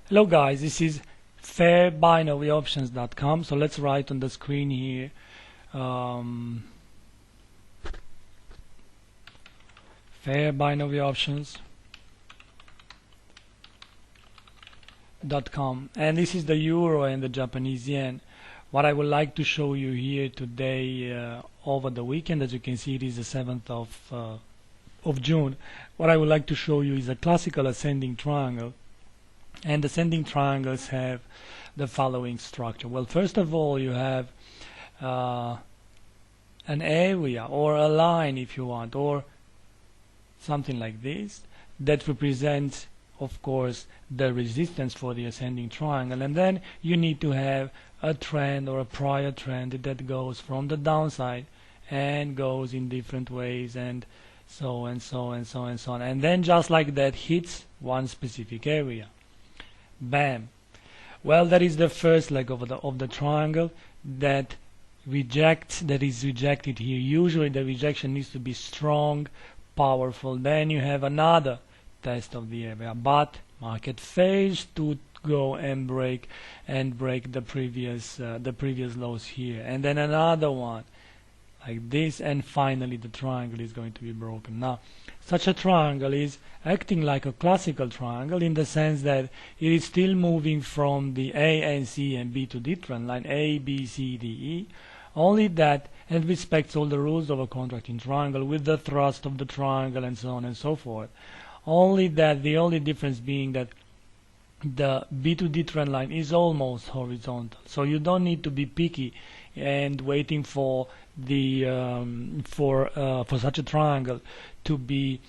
Hello guys, this is fairbinaryoptions.com. So let's write on the screen here fairbinaryoptions.com, and this is the euro and the Japanese yen. What I would like to show you here today over the weekend, as you can see, it is the 7th of June. What I would like to show you is a classical ascending triangle. And ascending triangles have the following structure. Well, first of all, you have an area or a line, if you want, or something like this, that represents, of course, the resistance for the ascending triangle. And then you need to have a trend or a prior trend that goes from the downside and goes in different ways, and so and so and so and so on. And then just like that hits one specific area. Bam. Well, that is the first leg of the triangle that is rejected here. Usually the rejection needs to be strong, powerful. Then you have another test of the area, but market fails to go and break the previous lows here, and then another one like this, and finally the triangle is going to be broken. Now, such a triangle is acting like a classical triangle in the sense that it is still moving from the A and C and B to D trend line, A, B, C, D, E, only that it respects all the rules of a contracting triangle with the thrust of the triangle and so on and so forth. Only that the only difference being that the B to D trend line is almost horizontal, so you don't need to be picky and waiting for the for such a triangle to be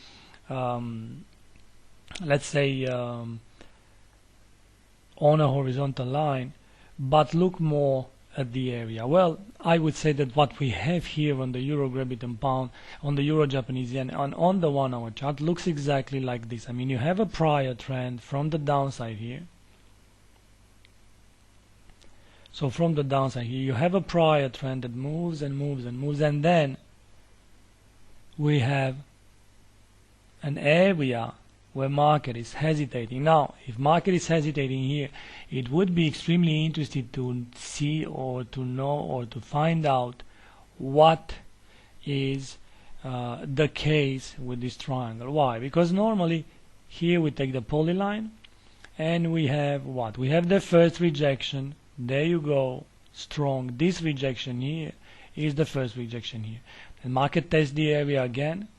let's say on a horizontal line, but look more at the area. Well, I would say that what we have here on the euro, Great Britain pound, on the euro Japanese yen, and on the 1 hour chart looks exactly like this. I mean, you have a prior trend from the downside here. So from the downside here, you have a prior trend that moves and moves and moves, and then we have an area where market is hesitating. Now, if market is hesitating here, it would be extremely interesting to see or to know or to find out what is the case with this triangle. Why? Because normally here we take the polyline and we have what? We have the first rejection. There you go, strong. This rejection here is the first rejection here. The market tests the area again.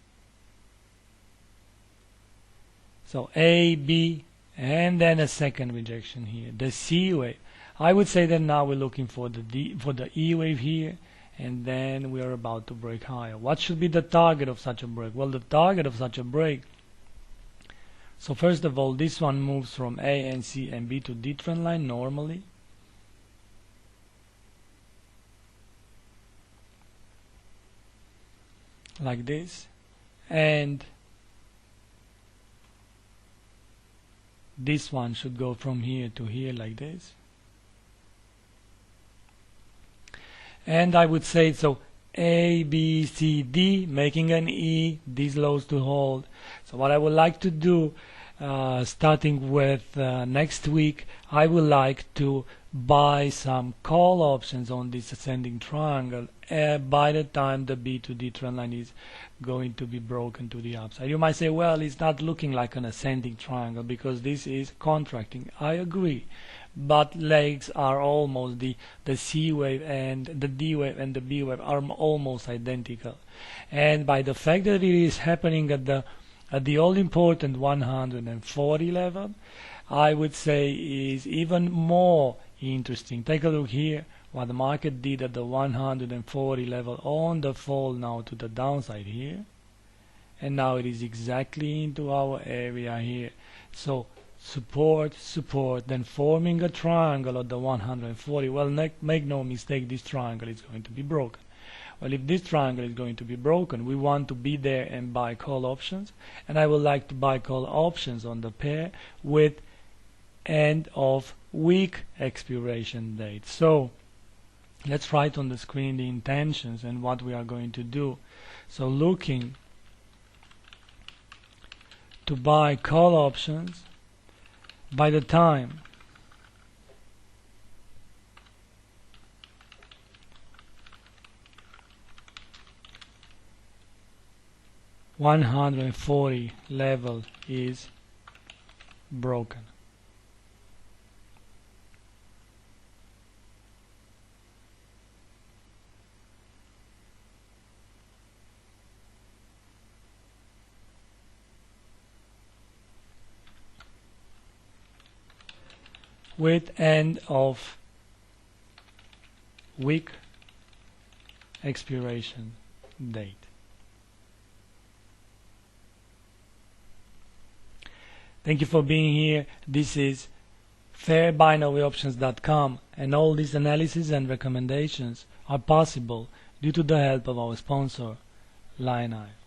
So A, B, and then a second rejection here, the C wave. I would say that now we're looking for the E wave here, and then we are about to break higher. What should be the target of such a break? Well, the target of such a break, so first of all, this one moves from A and C and B to D trend line normally. Like this, and this one should go from here to here like this. And I would say so A, B, C, D, making an E, these lows to hold. So what I would like to do, starting with next week, I would like to buy some call options on this ascending triangle by the time the B to D trend line is going to be broken to the upside. You might say, well, it's not looking like an ascending triangle because this is contracting. I agree, but legs are almost the C wave and the D wave and the B wave are almost identical, and by the fact that it is happening at the all important 140 level, I would say is even more interesting. Take a look here what the market did at the 140 level on the fall now to the downside here, and now it is exactly into our area here. So support, support, then forming a triangle at the 140. Well, make no mistake, this triangle is going to be broken. Well, if this triangle is going to be broken, we want to be there and buy call options, and I would like to buy call options on the pair with end of week expiration date. So let's write on the screen the intentions and what we are going to do. So looking to buy call options by the time 140 level is broken. With end of week expiration date. Thank you for being here. This is fairbinaryoptions.com, and all these analyses and recommendations are possible due to the help of our sponsor, Line.